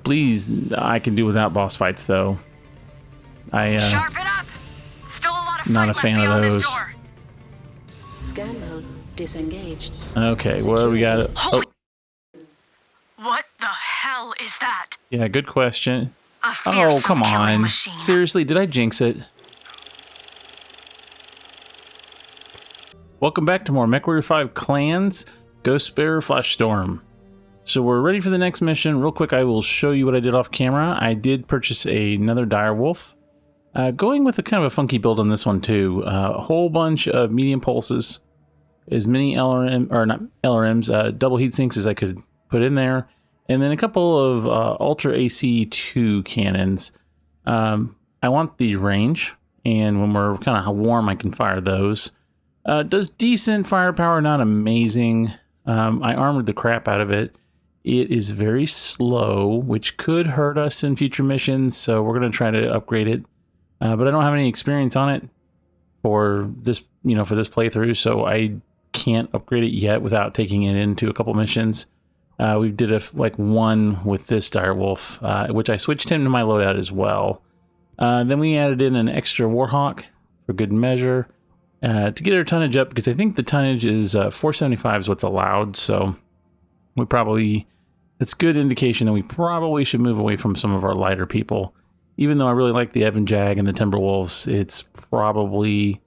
Please, I can do without boss fights, though. Sharpen up! Still a lot of Not fight a fan left of beyond those. this door. Scan mode disengaged. Okay, what do we got? Oh, What the hell is that? yeah, good question. A Oh, fearsome come killing on. machine. Seriously, did I jinx it? Welcome back to more MechWarrior 5 Clans, Ghost Bearer, Flash Storm. So we're ready for the next mission. Real quick, I will show you what I did off camera. I did purchase another direwolf. Going with a kind of a funky build on this one too. A whole bunch of medium pulses, as many double heat sinks as I could put in there, and then a couple of Ultra AC2 cannons. I want the range, and when we're kind of warm, I can fire those. Does decent firepower, not amazing. I armored the crap out of it. It is very slow, which could hurt us in future missions, so we're going to try to upgrade it. But I don't have any experience on it for this, for this playthrough, so I can't upgrade it yet without taking it into a couple missions. We did one with this direwolf, which I switched him to my loadout as well. Then we added in an extra Warhawk for good measure to get our tonnage up, because I think the tonnage is 475 is what's allowed, so it's good indication that we probably should move away from some of our lighter people. Even though I really like the Evan Jag and the Timberwolves, it's probably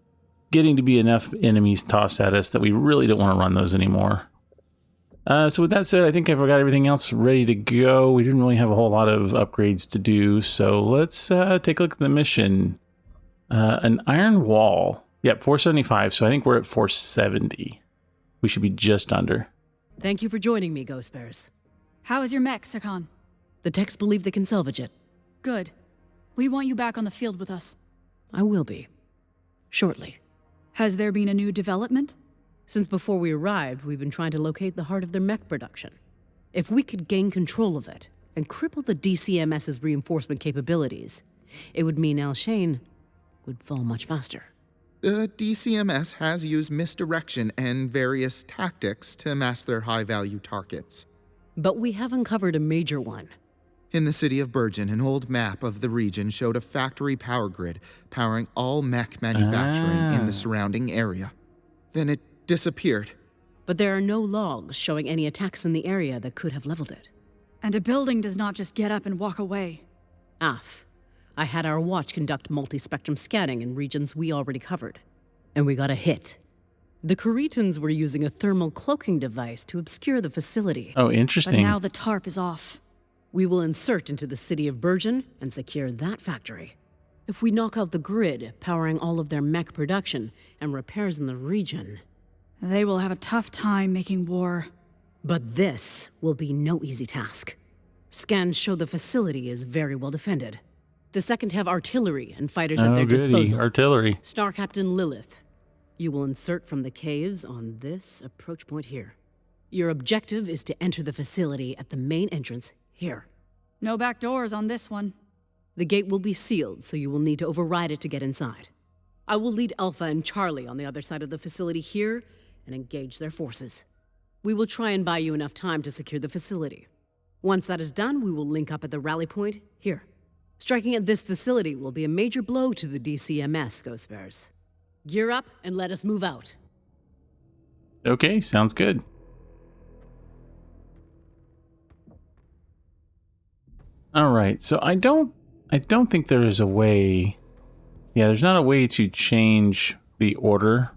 getting to be enough enemies tossed at us that we really don't want to run those anymore. So with that said, I think I've got everything else ready to go. We didn't really have a whole lot of upgrades to do, so let's take a look at the mission. An iron wall. Yep, 475, so I think we're at 470. We should be just under. Thank you for joining me, Ghost Bears. How is your mech, Sakan? The techs believe they can salvage it. Good. We want you back on the field with us. I will be. Shortly. Has there been a new development? Since before we arrived, we've been trying to locate the heart of their mech production. If we could gain control of it and cripple the DCMS's reinforcement capabilities, it would mean Al Shane would fall much faster. The DCMS has used misdirection and various tactics to mask their high-value targets. But we have uncovered a major one. In the city of Bjorn, an old map of the region showed a factory power grid powering all mech manufacturing in the surrounding area. Then it disappeared. But there are no logs showing any attacks in the area that could have leveled it. And a building does not just get up and walk away. I had our watch conduct multi-spectrum scanning in regions we already covered. And we got a hit. The Caretans were using a thermal cloaking device to obscure the facility. Oh, interesting. But now the tarp is off. We will insert into the city of Bjorn and secure that factory. If we knock out the grid, powering all of their mech production and repairs in the region... They will have a tough time making war. But this will be no easy task. Scans show the facility is very well defended. The second have artillery and fighters at their disposal. Artillery. Star Captain Lilith. You will insert from the caves on this approach point here. Your objective is to enter the facility at the main entrance here. No back doors on this one. The gate will be sealed, so you will need to override it to get inside. I will lead Alpha and Charlie on the other side of the facility here and engage their forces. We will try and buy you enough time to secure the facility. Once that is done, we will link up at the rally point here. Striking at this facility will be a major blow to the DCMS, Ghost Bears. Gear up and let us move out. Okay, sounds good. All right, so I don't think there is a way. Yeah, there's not a way to change the order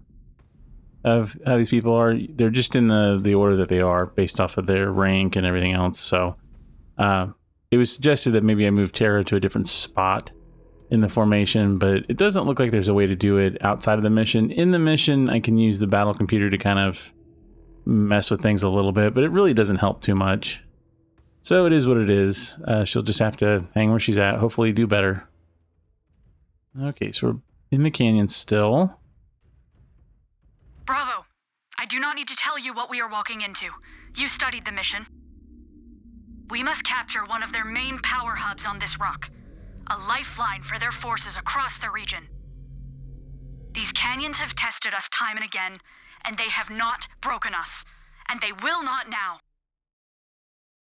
of how these people are. They're just in the order that they are based off of their rank and everything else. So it was suggested that maybe I move Terra to a different spot in the formation, but it doesn't look like there's a way to do it outside of the mission. In the mission, I can use the battle computer to kind of mess with things a little bit, but it really doesn't help too much. So it is what it is. She'll just have to hang where she's at, hopefully do better. Okay, so we're in the canyon still. Bravo. I do not need to tell you what we are walking into. You studied the mission. We must capture one of their main power hubs on this rock. A lifeline for their forces across the region. These canyons have tested us time and again, and they have not broken us. And they will not now.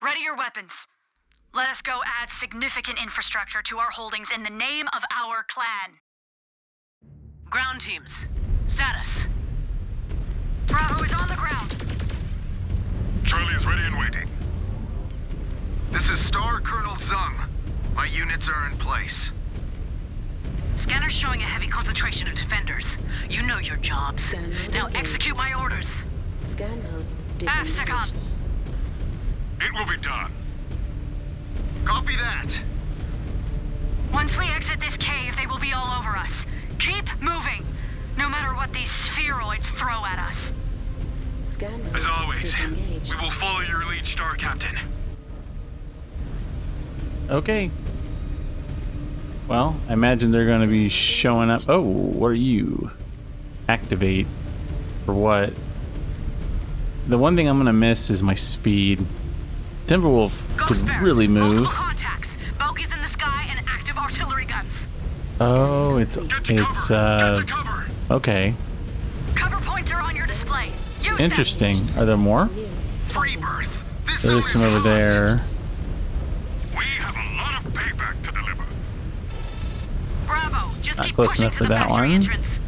Ready your weapons. Let us go add significant infrastructure to our holdings in the name of our clan. Ground teams. Status. Bravo is on the ground. Charlie is ready and waiting. This is Star Colonel Zung. My units are in place. Scanner's showing a heavy concentration of defenders. You know your jobs. Scan mode Now engaged. execute my orders. Scan mode AFSECOM. disengaged. It will be done. Copy that. Once we exit this cave, they will be all over us. Keep moving, no matter what these spheroids throw at us. Scan mode As always, disengaged. we will follow your lead, Star Captain. Okay. Well, I imagine they're going to be showing up. Oh, what are you? Activate. For what? The one thing I'm going to miss is my speed. Timberwolf could Ghost bears, really move. Multiple contacts. Bogies in the sky and active artillery guns. Oh, it's Get to cover. Get to cover. okay. Cover points are on your display. Use them. Interesting. Are there more? Free birth. This There's some over there. We have a lot of payback to deliver. Bravo, just Not keep close pushing enough to for the that factory one. entrance.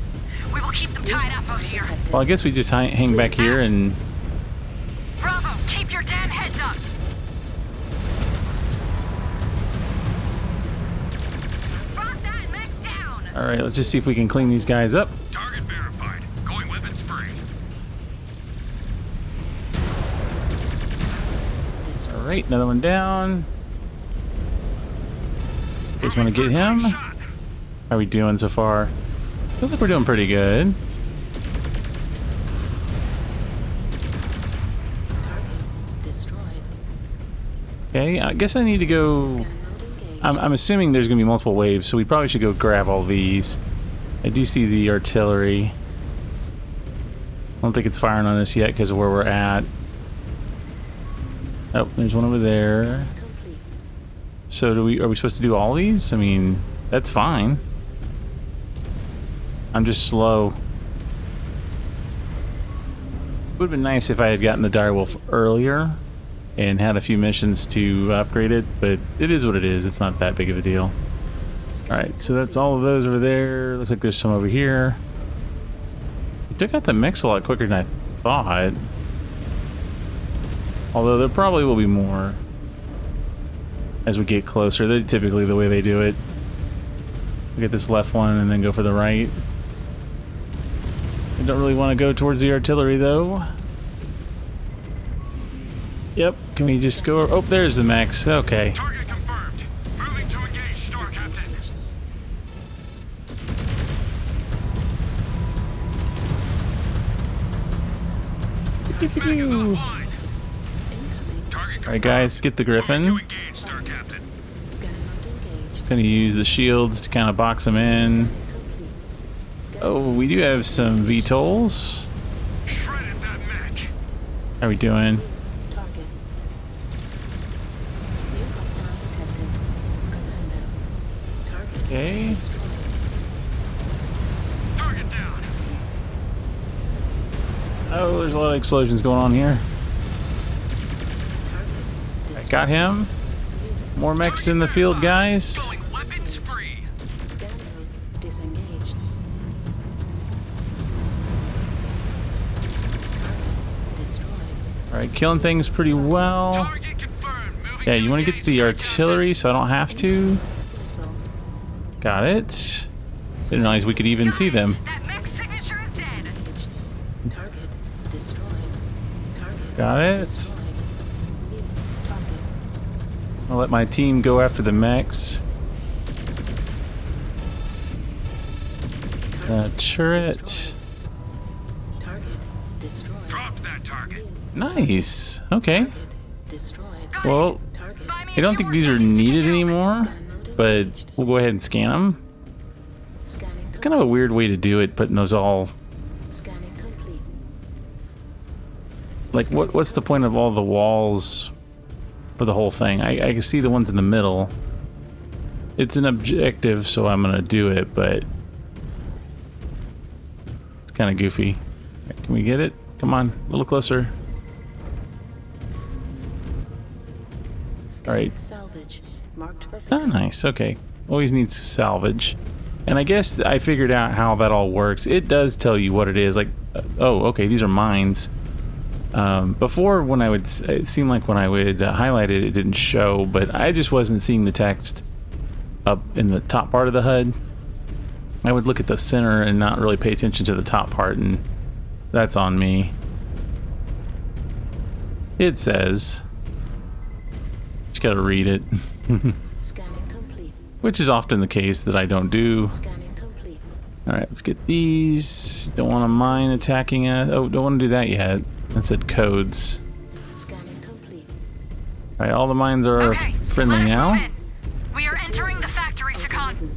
We will keep them tied up out here. Well, I guess we just hang back here and Bravo, keep your damn heads up. Rock that mech down. all right, let's just see if we can clean these guys up. Target verified. Going weapons free. All right, another one down. Just want to get him. Shot. How are we doing so far? Feels like we're doing pretty good. Target destroyed. Okay, I guess I need to go. Scan mode engaged. I'm assuming there's going to be multiple waves, so we probably should go grab all these. I do see the artillery. I don't think it's firing on us yet because of where we're at. Oh, there's one over there. Complete. So are we supposed to do all these? I mean, that's fine. I'm just slow. Would have been nice if I had gotten the direwolf earlier and had a few missions to upgrade it, but it is what it is. It's not that big of a deal. Alright, so that's all of those over there. Looks like there's some over here. We took out the mix a lot quicker than I thought. Although there probably will be more as we get closer. That's typically the way they do it. We get this left one and then go for the right. I don't really want to go towards the artillery though. Yep, can we just go? Oh, there's the mechs. Okay. Target confirmed. Moving to engage, Star Captain. Mech is All offline. Target right, guys, get the Moving Griffin. to engage, Star Captain. Scan mode engaged. Gonna use the shields to kind of box them in. Complete. Scan Oh, we do have some VTOLs. Shredded that mech. How are we doing? target. New hostile detected. Commando. Target Okay. destroyed. Target down. Oh, there's a lot of explosions going on here. Target I destroyed. got him. More mechs in the field, guys. Going weapons free. Scan mode disengaged. Target destroyed. All right, killing things pretty well. Target confirmed. Moving Yeah, to you want to get engage, the Star artillery so I don't have to. Missile. Got it. Didn't realize we could even see them. That mech signature is dead. Target destroyed. Target Got it. destroyed. New target. I'll let my team go after the mechs. Turret. Target destroyed. Captain. Dropped that target. Nice. Okay. Target destroyed. Well, Target. Buy me I don't a few think more these are seconds to needed get going. anymore, Scan mode but engaged. we'll go ahead and scan them. Scanning It's kind of a weird way to do it, putting those all. Scanning complete. Like, what's the point of all the walls for the whole thing? I can see the ones in the middle. It's an objective, so I'm gonna do it, but it's kind of goofy. Alright, can we get it? Come on, a little closer. Scanning right. salvage. Marked for Oh, pickup. nice. Okay. Always needs salvage. And I guess I figured out how that all works. It does tell you what it is. Like, oh, okay, these are mines. Before, when I would, it seemed like when I would highlight it, it didn't show, but I just wasn't seeing the text up in the top part of the HUD. I would look at the center and not really pay attention to the top part, and that's on me. It says, just gotta read it. Scanning complete. Which is often the case that I don't do. Scanning complete. Alright, let's get these. Don't want a mine attacking us. Oh, don't want to do that yet. It said codes. Scanning complete. Alright, all the mines are Okay, friendly let us now. move in. We are entering the factory, Sakan.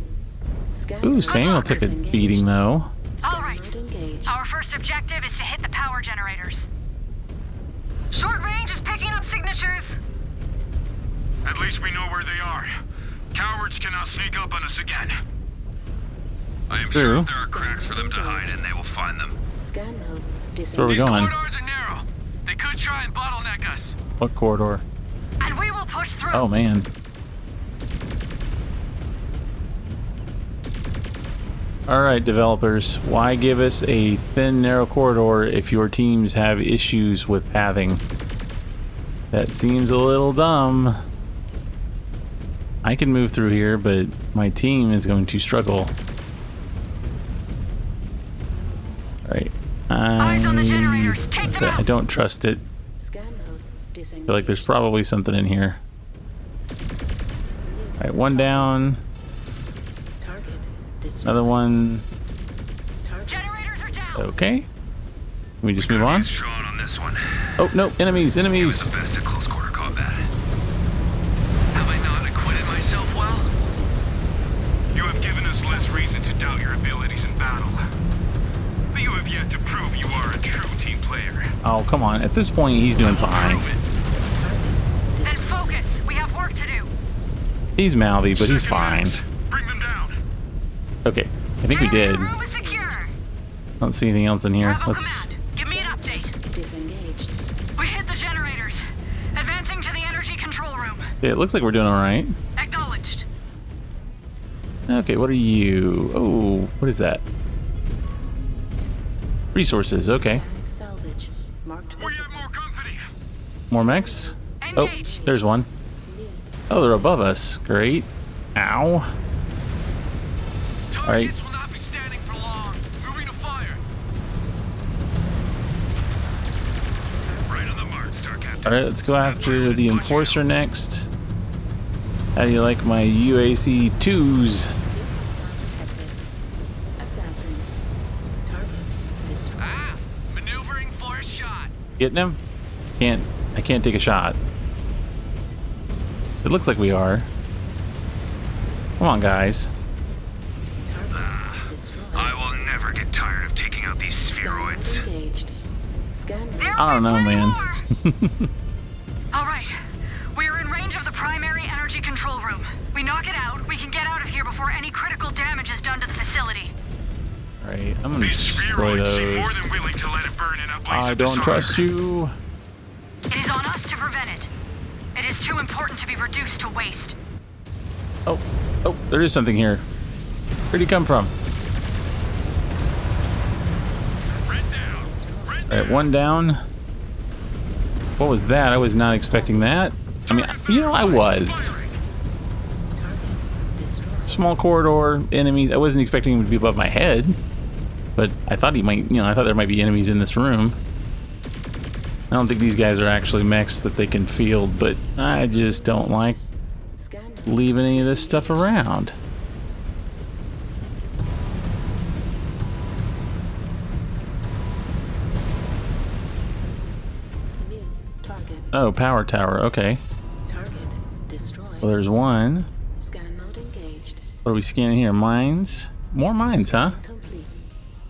Scan Ooh, mode Samuel took a disengaged. beating though. Scan All right. mode engaged. Our first objective is to hit the power generators. Short range is picking up signatures. At least we know where they are. Cowards cannot sneak up on us again. I am True. sure if there are cracks for them to hide in, they will find them. Scan mode Where are we disengaged. going? Corridors are narrow. They could try and bottleneck us. What corridor? And we will push through. Oh man. Alright, developers. Why give us a thin, narrow corridor if your teams have issues with pathing? That seems a little dumb. I can move through here, but my team is going to struggle. Alright. Eyes on the generators. Take them I out. don't trust it. Scan mode I disengaged. feel like there's probably something in here. Alright, one down. Target destroyed. Another one. Target Generators are down. Okay. Can we just move on? Use Sean on this one. Oh, no. Enemies, He was enemies. the best at close quarter combat. Have I not acquitted myself well? You have given us less reason to doubt your abilities in battle. But you have yet to prove you are a true team player. Oh, come on. At this point, he's doing fine. Prove it. Then focus. We have work to do. He's mouthy, but he's Second fine. moves. Bring them down. Okay. I think we did. Generator room is secure. I don't see anything else in here. Bravo Let's... command. Give me an update. disengaged. We hit the generators. Advancing to the energy control room. It looks like we're doing all right. Acknowledged. Okay, what are you? Oh, what is that? Resources. Okay. Scanning salvage. Marked for We have more company. More mechs? Oh, Engage. there's one. Oh, they're above us. Great. Ow. Targets will not be standing for long. Moving to fire. Right on the mark, Star Captain. Alright, let's go after the Enforcer next. How do you like my UAC 2s? assassin. Target destroyed. Ah, maneuvering for a shot. Getting him? I can't take a shot. It looks like we are. Come on, guys. Target destroyed. I will never get tired of taking out these spheroids. Engaged. Scan mode. There'll I don't be know, plenty man. more. All right. We are in range of the primary energy control room. We knock it out, we can get out of here before any critical damage is done to the facility. Alright, I'm gonna These destroy spheroids seem more those. than willing to let it burn in a blaze I of don't dishonor. trust you. It is on us to prevent it. It is too important to be reduced to waste. Oh, there is something here. Where'd he come from? Red down. Red Alright, one down. What was that? I was not expecting that. I mean, you know, I was. firing. Target destroyed. Small corridor, enemies. I wasn't expecting him to be above my head. But I thought he might, I thought there might be enemies in this room. I don't think these guys are actually mechs that they can field, but I just don't like Scan mode. leaving any of this stuff around. New target. Oh, power tower. Okay. Target destroyed. Well, there's one. Scan mode engaged. What are we scanning here? Mines? More mines, huh? Complete.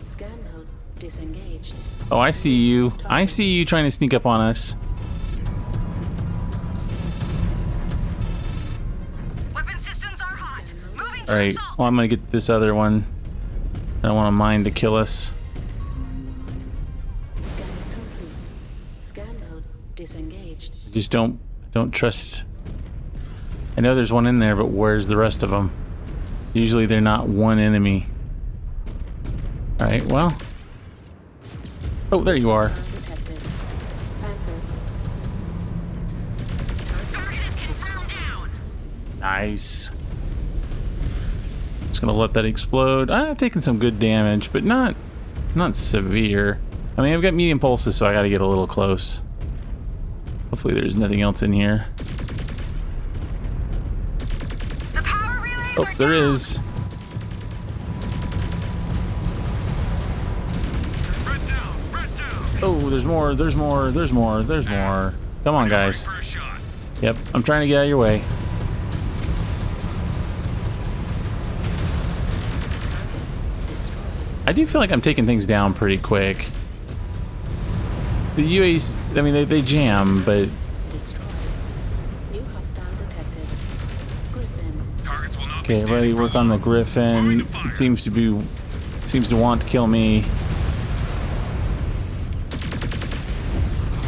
Scan mode disengaged. Oh, I see you. I see you trying to sneak up on us. Weapon systems are hot. Moving to Alright, assault. well, I'm gonna get this other one. I don't want a mine to kill us. Scan complete. Scan mode disengaged. Just don't trust I know there's one in there, but where's the rest of them? Usually they're not one enemy. Alright, well. Oh, there you are. Detected. Panther. Target is confirmed down. Nice. Just gonna let that explode. I've taken some good damage, but not severe. I mean, I've got medium pulses, so I gotta get a little close. Hopefully there's nothing else in here. The power relays Oh, are there down. is. Red down, red down. Oh, there's more, there's more, there's more, there's more. Come on, guys. For a shot. Yep, I'm trying to get out of your way. Destroyed. I do feel like I'm taking things down pretty quick. The UAs, I mean, they jam, but Destroyed. New hostile detected. Griffin. Targets will not be okay, standing ready for work on the long. Griffin. Moving to fire. It seems to want to kill me.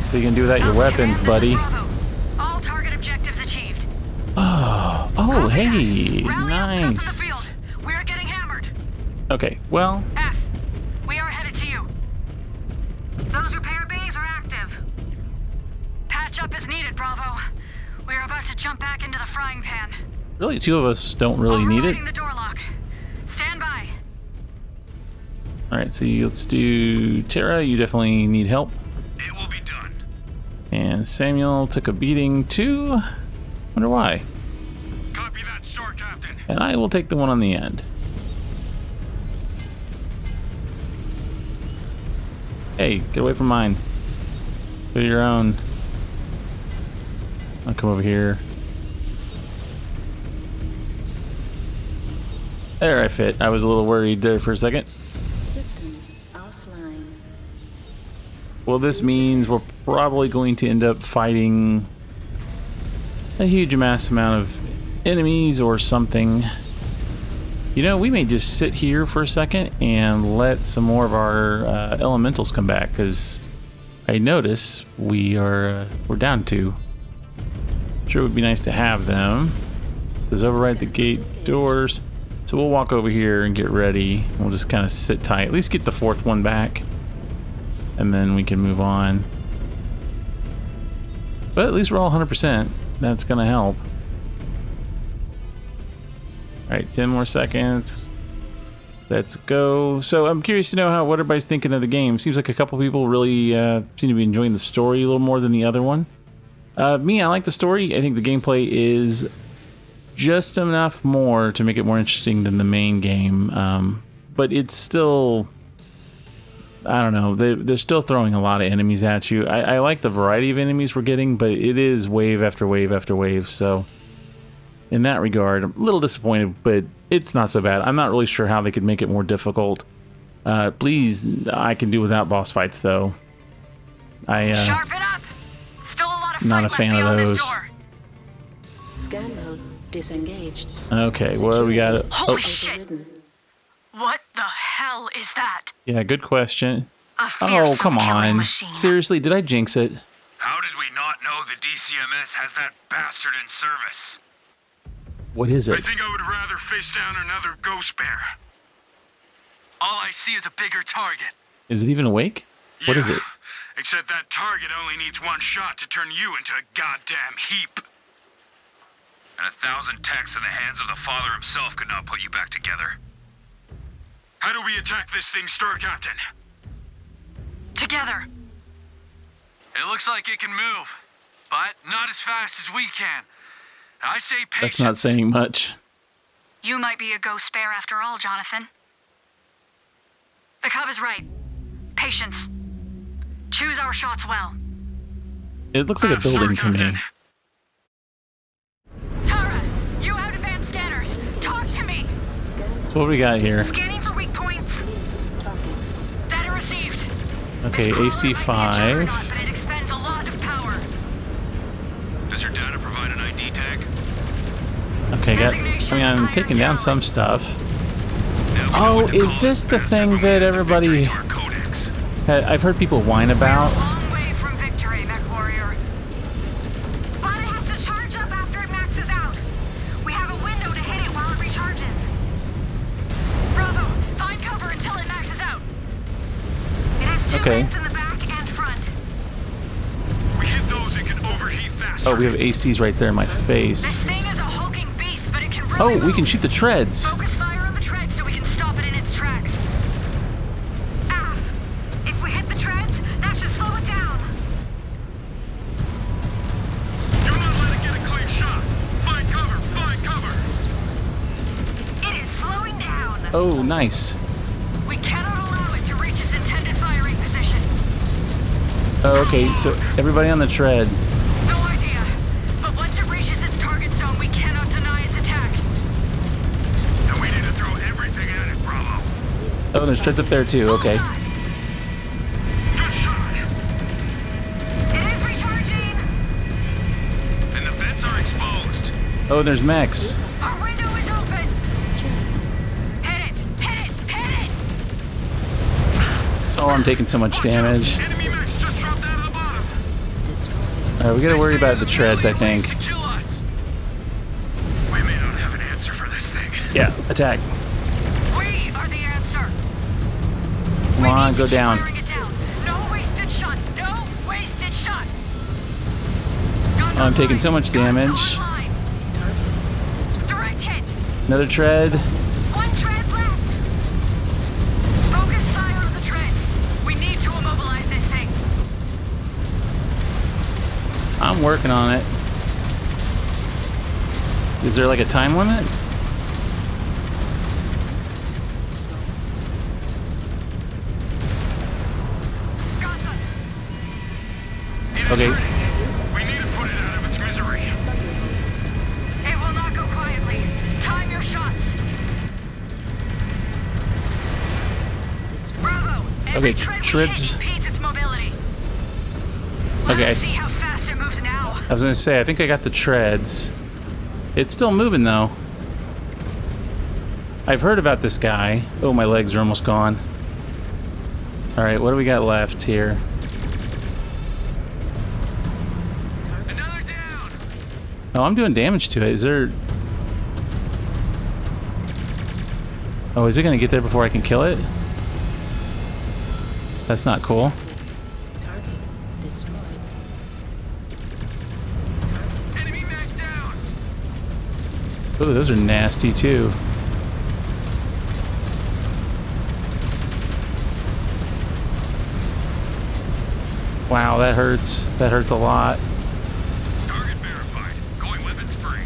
What are you gonna do without your Alpha weapons, Command, this is buddy? Bravo. All target objectives achieved. Oh, Copy hey, that. Rally up top of the nice. field. We are getting hammered. Okay, well, F, we are headed to you. Those repair bays are active. Patch up is needed, Bravo. We are about to jump back into the frying pan. really, two of us don't really need it. Overriding the door lock. Stand by. All right, so let's do Terra. You definitely need help. It will be done. And Samuel took a beating too. Wonder why. Copy that, Star Captain. And I will take the one on the end. Hey, get away from mine. Do your own. I'll come over here. There, I fit. I was a little worried there for a second. Systems offline. Well, this means we're probably going to end up fighting a huge mass amount of enemies or something. You know, we may just sit here for a second and let some more of our elementals come back, because I notice we're down to. Sure, it would be nice to have them. Does override the gate doors. So we'll walk over here and get ready. We'll just kind of sit tight. At least get the fourth one back. And then we can move on. But at least we're all 100%. That's going to help. Alright, 10 more seconds. Let's go. So I'm curious to know what everybody's thinking of the game. Seems like a couple people really seem to be enjoying the story a little more than the other one. Me, I like the story. I think the gameplay is just enough more to make it more interesting than the main game. But it's still, I don't know, they're still throwing a lot of enemies at you. I like the variety of enemies we're getting, but it is wave after wave after wave. So in that regard, I'm a little disappointed, but it's not so bad. I'm not really sure how they could make it more difficult. Please, I can do without boss fights, though. Sharpen up. Still a lot of Not a fight fan left of beyond those. this door. Scan mode disengaged. Okay, well, we got it. Holy Oh, shit. Overridden. What the hell is that? yeah, good question. A Oh, fearsome come killing on. machine. Seriously, did I jinx it? How did we not know the DCMS has that bastard in service? What is I it? think I would rather face down another ghost bear. All I see is a bigger target. Is it even awake? What is Yeah, it? Except that target only needs one shot to turn you into a goddamn heap. And 1,000 techs in the hands of the Father himself could not put you back together. How do we attack this thing, Star Captain? Together. It looks like it can move, but not as fast as we can. I say patience. That's not saying much. You might be a ghost bear after all, Jonathan. The cub is right. Patience. Choose our shots well. It looks like a building to me. Tara, you have advanced scanners. Talk to me. Scan So what do we got here? Scanning for weak points. target. Data received. Okay, This crawler AC might be a juggernaut, 5. but it expends a lot of power. Does your data provide an ID tag? Okay, I'm taking down some stuff. Oh, is this the thing that everybody... I've heard people whine about? We're a long way from victory, MechWarrior. But it has to charge up after it maxes out. Okay. Turrets in the back and front. We hit those, it can overheat faster. Oh, we have ACs right there in my This face. thing is a hulking beast, but it can really Oh, we can shoot the treads. Focus fire on the treads so we can stop it in its tracks. If we hit the treads, that should slow it down. Do not let it get a clean shot. Find cover, find cover. It is slowing down. Oh, nice. We cannot allow it to reach its intended firing position. Oh, okay, so everybody on the tread. No idea. But once it reaches its target zone, we cannot deny its attack. Then we need to throw everything at it, Bravo. Oh, there's treads up there too. Okay. Good shot. It is recharging. And the vents are exposed. Oh, there's mechs. Our window is open. Hit it. Hit it. Hit it. Oh, I'm taking so much damage. Enemy mechs just dropped out of the bottom. Alright, we gotta worry about the treads, I think. To kill us. We may not have an answer for this thing. Yeah, attack. We are the answer. Come on, go down. Firing it down. No wasted shots. No wasted shots. Guns Oh, I'm taking online. so much Guns damage. online. Direct hit. Another tread. One tread left. Focus fire on the treads. We need to immobilize this thing. I'm working on it. Is there like a time limit? Gunson. It is Okay. ready. We need to put it out of its misery. It will not go quietly. Time your shots. Bravo. Every Okay, tread we treads- hit impedes its mobility. Let Okay, us see how fast it moves now. I was gonna say, I think I got the treads. It's still moving though. I've heard about this guy. Oh, my legs are almost gone. Alright, what do we got left here? Another down. Oh, I'm doing damage to it. Is there... Oh, is it gonna get there before I can kill it? That's not cool. Target destroyed. Enemy mech down. Oh, those are nasty too. Wow, that hurts. That hurts a lot. Target verified. Going weapons free.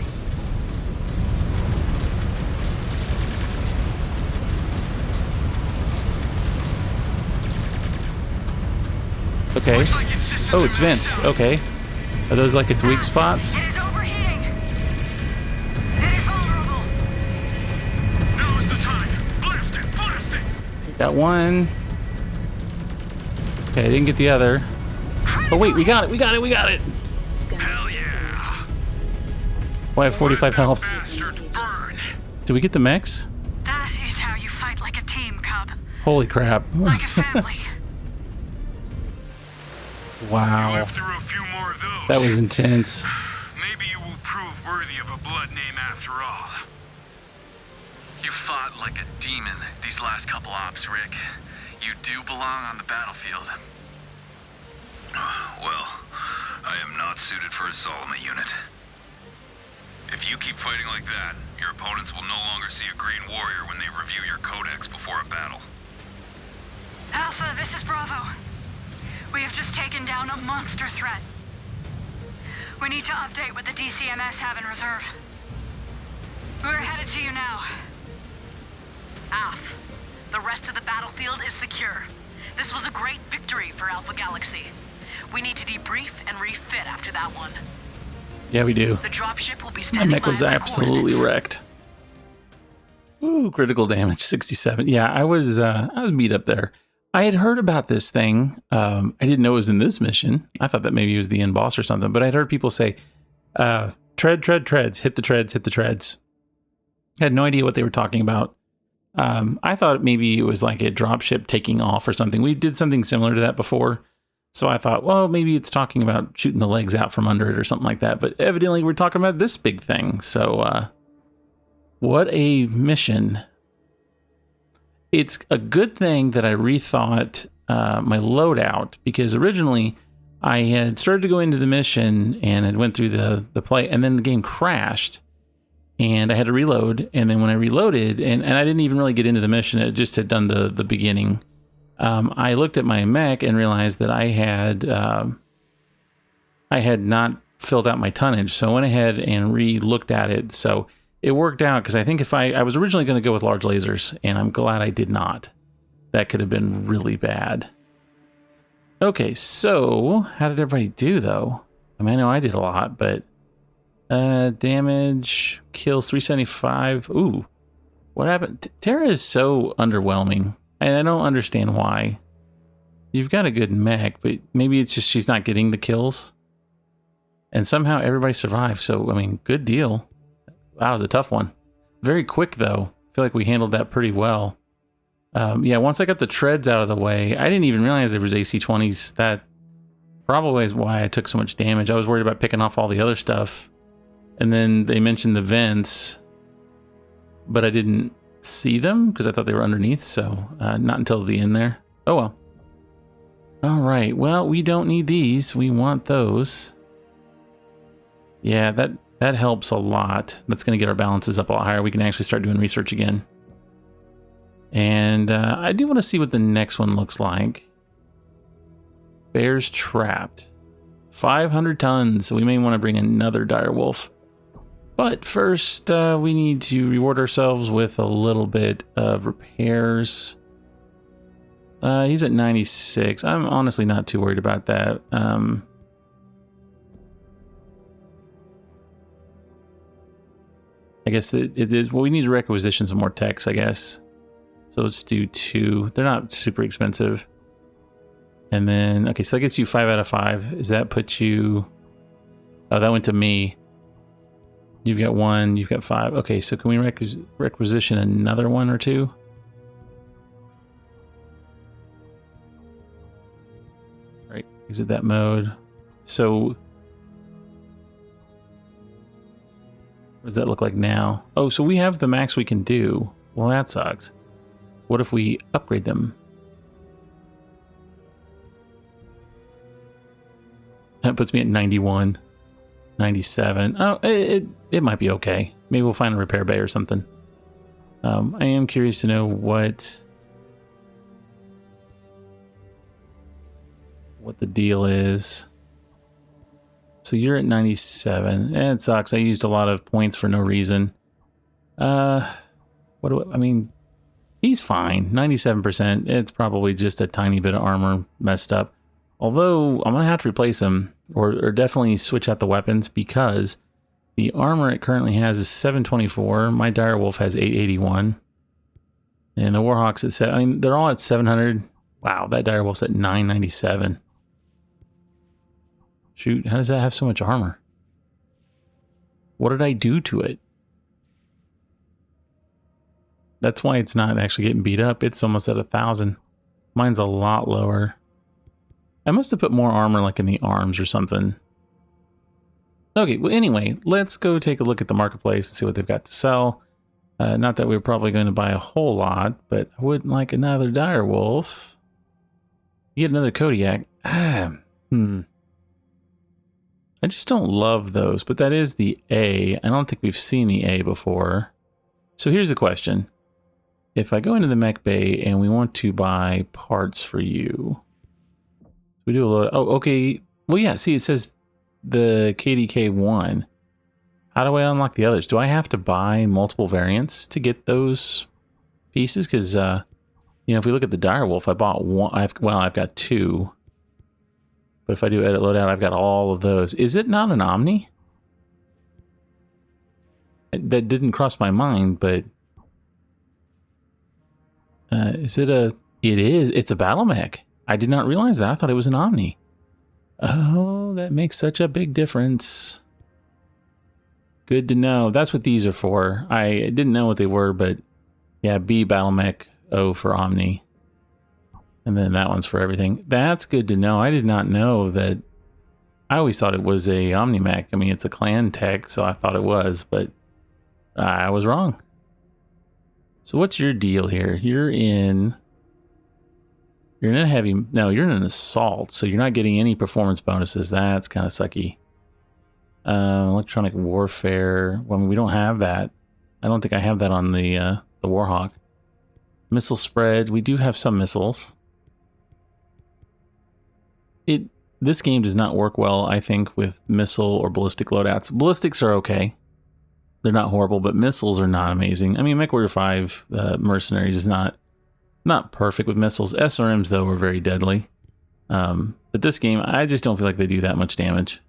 Okay. Looks like its systems Oh, are it's vents. maxed out. Okay. Are those like its weak spots? It is overheating. It is vulnerable. Now's the time. Blast it, blast it. Got one. Okay, I didn't get the other. Oh wait, we got it. We got it. We got it. Hell yeah. Oh, I have 45 health. Bastard, burn. Did we get the mechs? That is how you fight like a team, Cub. Holy crap. Like a family. Wow. Live through a few more of those. That was intense. Maybe you will prove worthy of a blood name after all. You fought like a demon these last couple ops, Rick. You do belong on the battlefield. Well, I am not suited for a Solomon unit. If you keep fighting like that, your opponents will no longer see a green warrior when they review your codex before a battle. Alpha, this is Bravo. We have just taken down a monster threat. We need to update what the DCMS have in reserve. We're headed to you now. Alpha, the rest of the battlefield is secure. This was a great victory for Alpha Galaxy. We need to debrief and refit after that one. Yeah, we do. The dropship will be My standing mech by was at my absolutely coordinates. wrecked. Ooh, critical damage 67. Yeah, I was beat up there. I had heard about this thing. I didn't know it was in this mission. I thought that maybe it was the end boss or something, but I'd heard people say, treads, hit the treads. I had no idea what they were talking about. I thought maybe it was like a dropship taking off or something. We did something similar to that before. So I thought, well, maybe it's talking about shooting the legs out from under it or something like that. But evidently we're talking about this big thing. So what a mission. It's a good thing that I rethought my loadout, because originally I had started to go into the mission and had went through the play, and then the game crashed and I had to reload. And then when I reloaded, and I didn't even really get into the mission, it just had done the beginning. I looked at my mech and realized that I had not filled out my tonnage. So I went ahead and re-looked at it. So it worked out, because I think if I was originally going to go with large lasers, and I'm glad I did not. That could have been really bad. Okay, so how did everybody do, though? I mean, I know I did a lot, but damage, kills 375. Ooh, what happened? Terra is so underwhelming, and I don't understand why. You've got a good mech, but maybe it's just she's not getting the kills. And somehow everybody survived, so, I mean, good deal. That was a tough one. Very quick, though. I feel like we handled that pretty well. Yeah, once I got the treads out of the way, I didn't even realize there was AC-20s. That probably is why I took so much damage. I was worried about picking off all the other stuff. And then they mentioned the vents, but I didn't see them because I thought they were underneath, so not until the end there. Oh well. All right, well, we don't need these. We want those. Yeah, that helps a lot. That's going to get our balances up a lot higher. We can actually start doing research again. And I do want to see what the next one looks like. Bears trapped. 500 tons. So we may want to bring another direwolf. But first, we need to reward ourselves with a little bit of repairs. He's at 96. I'm honestly not too worried about that. I guess it is. Well, we need to requisition some more techs, I guess. So let's do 2. They're not super expensive. And then, okay, so that gets you 5 out of 5. Does that put you... Oh, that went to me. You've got 1, you've got 5. Okay, so can we requisition another 1 or 2? All right, exit that mode. So... what does that look like now? Oh, so we have the max we can do. Well, that sucks. What if we upgrade them? That puts me at 91, 97. Oh, it might be okay. Maybe we'll find a repair bay or something. I am curious to know what the deal is. So you're at 97. It sucks. I used a lot of points for no reason. I mean, he's fine. 97%. It's probably just a tiny bit of armor messed up. Although, I'm going to have to replace him. Or definitely switch out the weapons, because the armor it currently has is 724. My direwolf has 881. And the Warhawk's at 7. I mean, they're all at 700. Wow, that direwolf's at 997. Shoot, how does that have so much armor? What did I do to it? That's why it's not actually getting beat up. It's almost at 1,000. Mine's a lot lower. I must have put more armor like in the arms or something. Okay, well anyway, let's go take a look at the marketplace and see what they've got to sell. Not that we're probably going to buy a whole lot, but I wouldn't like another direwolf. You get another Kodiak. I just don't love those, but that is the A. I don't think we've seen the A before. So here's the question. If I go into the mech bay and we want to buy parts for you, we do a load. Oh, okay. Well, yeah, see, it says the KDK1. How do I unlock the others? Do I have to buy multiple variants to get those pieces? Because, you know, if we look at the direwolf, I bought one. I've got 2. But if I do edit loadout, I've got all of those. Is it not an Omni? That didn't cross my mind, but is it a... It is. It's a battle mech. I did not realize that. I thought it was an Omni. Oh, that makes such a big difference. Good to know. That's what these are for. I didn't know what they were, but yeah, B battle mech, O for Omni. And then that one's for everything. That's good to know. I did not know that. I always thought it was a Omni-Mech. I mean, it's a clan tech, so I thought it was, but I was wrong. So what's your deal here? You're in You're in a heavy... No, you're in an assault, so you're not getting any performance bonuses. That's kind of sucky. Electronic warfare. Well, I mean, we don't have that. I don't think I have that on the Warhawk. Missile spread. We do have some missiles. This game does not work well, I think, with missile or ballistic loadouts. Ballistics are okay. They're not horrible, but missiles are not amazing. I mean, MechWarrior 5 Mercenaries is not perfect with missiles. SRMs, though, are very deadly. But this game, I just don't feel like they do that much damage.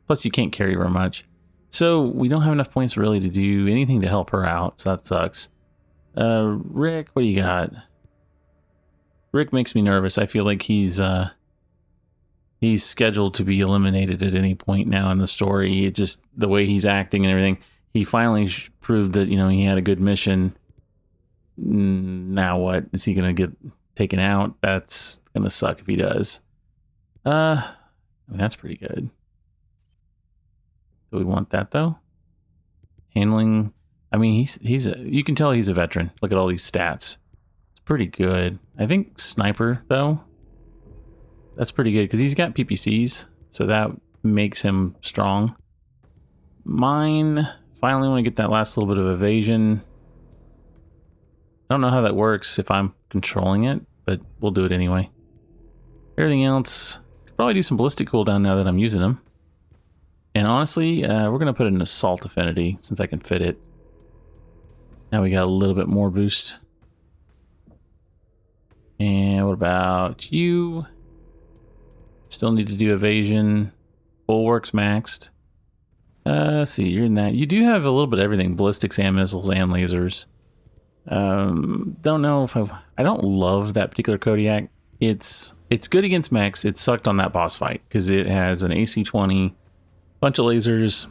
Plus, you can't carry very much. So, we don't have enough points really to do anything to help her out, so that sucks. Rick, what do you got? Rick makes me nervous. I feel like he's scheduled to be eliminated at any point now in the story. It just, the way he's acting and everything, he finally proved that, you know, he had a good mission. Now what? Is he going to get taken out? That's going to suck if he does. I mean, that's pretty good. Do we want that, though? Handling... I mean, you can tell he's a veteran. Look at all these stats. It's pretty good. I think sniper, though, that's pretty good because he's got PPCs, so that makes him strong. Mine, finally want to get that last little bit of evasion. I don't know how that works if I'm controlling it, but we'll do it anyway. Everything else, could probably do some ballistic cooldown now that I'm using them. And honestly, we're going to put an assault affinity since I can fit it. Now we got a little bit more boost. And what about you? Still need to do evasion. Bulwarks maxed. Let's see, you're in that. You do have a little bit of everything. Ballistics and missiles and lasers. Don't know if I don't love that particular Kodiak. It's good against mechs. It sucked on that boss fight because it has an AC-20, bunch of lasers,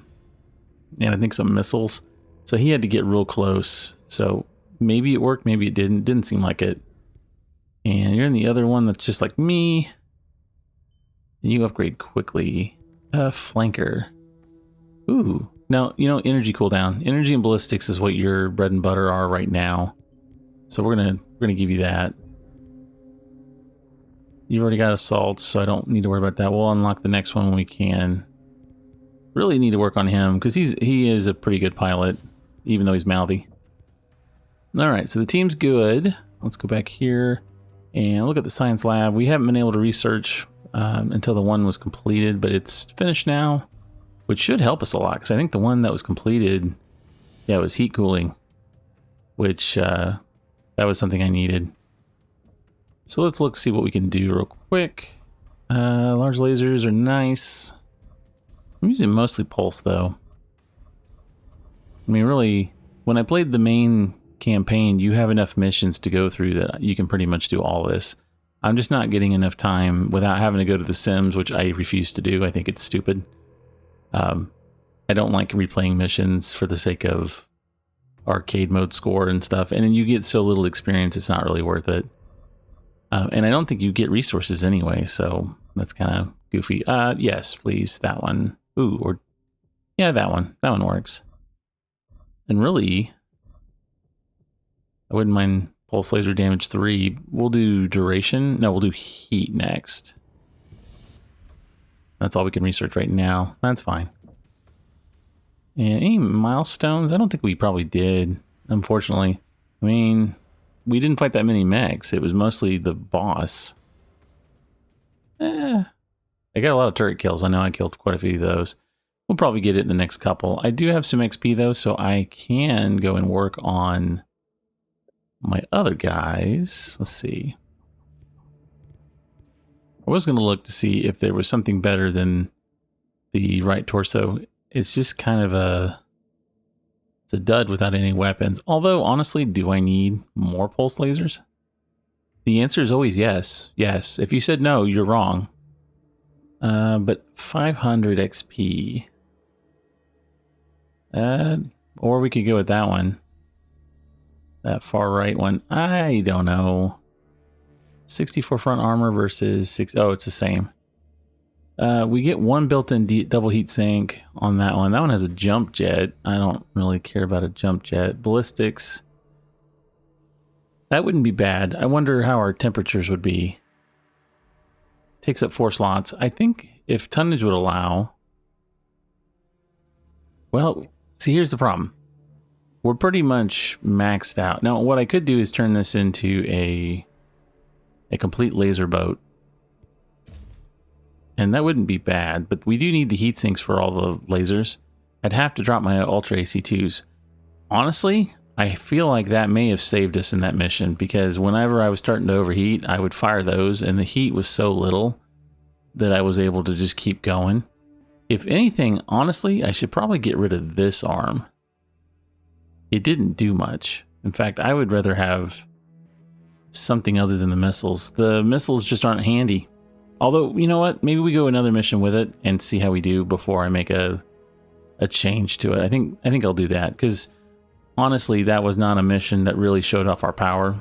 and I think some missiles. So he had to get real close. So maybe it worked, maybe it didn't. Didn't seem like it. And you're in the other one that's just like me. And you upgrade quickly. Flanker. Ooh. Now, you know, energy cooldown. Energy and ballistics is what your bread and butter are right now. So we're gonna give you that. You've already got assaults, so I don't need to worry about that. We'll unlock the next one when we can. Really need to work on him because he is a pretty good pilot, even though he's mouthy. All right, so the team's good. Let's go back here and look at the science lab. We haven't been able to research until the one was completed, but it's finished now, which should help us a lot because I think the one that was completed, yeah, it was heat cooling, which that was something I needed. So let's see what we can do real quick. Large lasers are nice. I'm using mostly pulse though. I mean, really, when I played the main campaign, you have enough missions to go through that you can pretty much do all this. I'm just not getting enough time without having to go to the Sims, which I refuse to do. I think it's stupid. I don't like replaying missions for the sake of arcade mode score and stuff. And then you get so little experience, it's not really worth it. And I don't think you get resources anyway, so that's kind of goofy. Yes, please, that one. Ooh, or yeah, that one. That one works. And really, I wouldn't mind pulse laser damage 3. We'll do duration. No, we'll do heat next. That's all we can research right now. That's fine. And any milestones? I don't think we probably did, unfortunately. I mean, we didn't fight that many mechs. It was mostly the boss. I got a lot of turret kills. I know I killed quite a few of those. We'll probably get it in the next couple. I do have some XP though, so I can go and work on my other guys. Let's see. I was going to look to see if there was something better than the right torso. It's just kind of it's a dud without any weapons. Although, honestly, do I need more pulse lasers? The answer is always yes. Yes. If you said no, you're wrong. But 500 XP. Or we could go with that one. That far right one. I don't know. 64 front armor versus 6. Oh, it's the same. We get one built-in double heat sink on that one. That one has a jump jet. I don't really care about a jump jet. Ballistics. That wouldn't be bad. I wonder how our temperatures would be. takes up 4 slots. I think if tonnage would allow... Well, see, here's the problem. We're pretty much maxed out. Now, what I could do is turn this into a complete laser boat. And that wouldn't be bad, but we do need the heat sinks for all the lasers. I'd have to drop my Ultra AC2s. Honestly, I feel like that may have saved us in that mission, because whenever I was starting to overheat, I would fire those, and the heat was so little that I was able to just keep going. If anything, honestly, I should probably get rid of this arm. It didn't do much. In fact, I would rather have something other than the missiles. The missiles just aren't handy. Although, you know what? Maybe we go another mission with it and see how we do before I make a change to it. I think I'll do that, because honestly, that was not a mission that really showed off our power.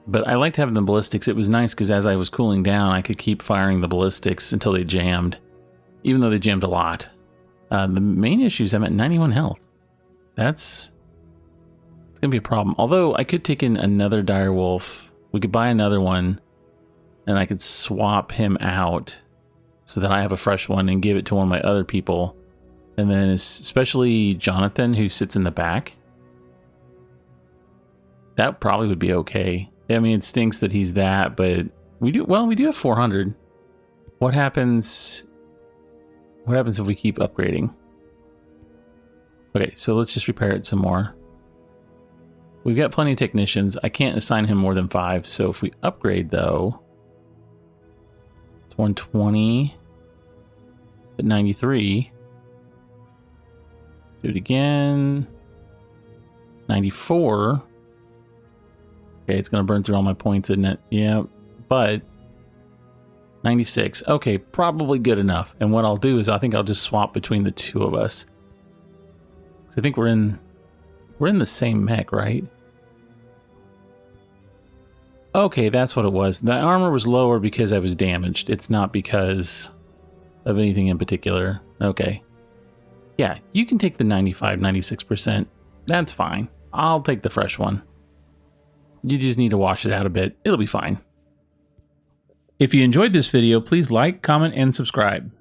But I liked having the ballistics. It was nice because as I was cooling down, I could keep firing the ballistics until they jammed, even though they jammed a lot. The main issue is I'm at 91 health. It's going to be a problem. Although I could take in another direwolf. We could buy another one, and I could swap him out so that I have a fresh one and give it to one of my other people. And then especially Jonathan, who sits in the back. That probably would be okay. I mean, it stinks that he's that, but we do have 400. What happens if we keep upgrading? Okay, so let's just repair it some more. We've got plenty of technicians. I can't assign him more than 5. So if we upgrade, though, it's 120 at 93. Do it again. 94. Okay, it's going to burn through all my points, isn't it? Yeah, but 96. Okay, probably good enough. And what I'll do is I think I'll just swap between the two of us. I think we're in the same mech, right? Okay, that's what it was. The armor was lower because I was damaged. It's not because of anything in particular. Okay. Yeah, you can take the 95, 96%. That's fine. I'll take the fresh one. You just need to wash it out a bit. It'll be fine. If you enjoyed this video, please like, comment, and subscribe.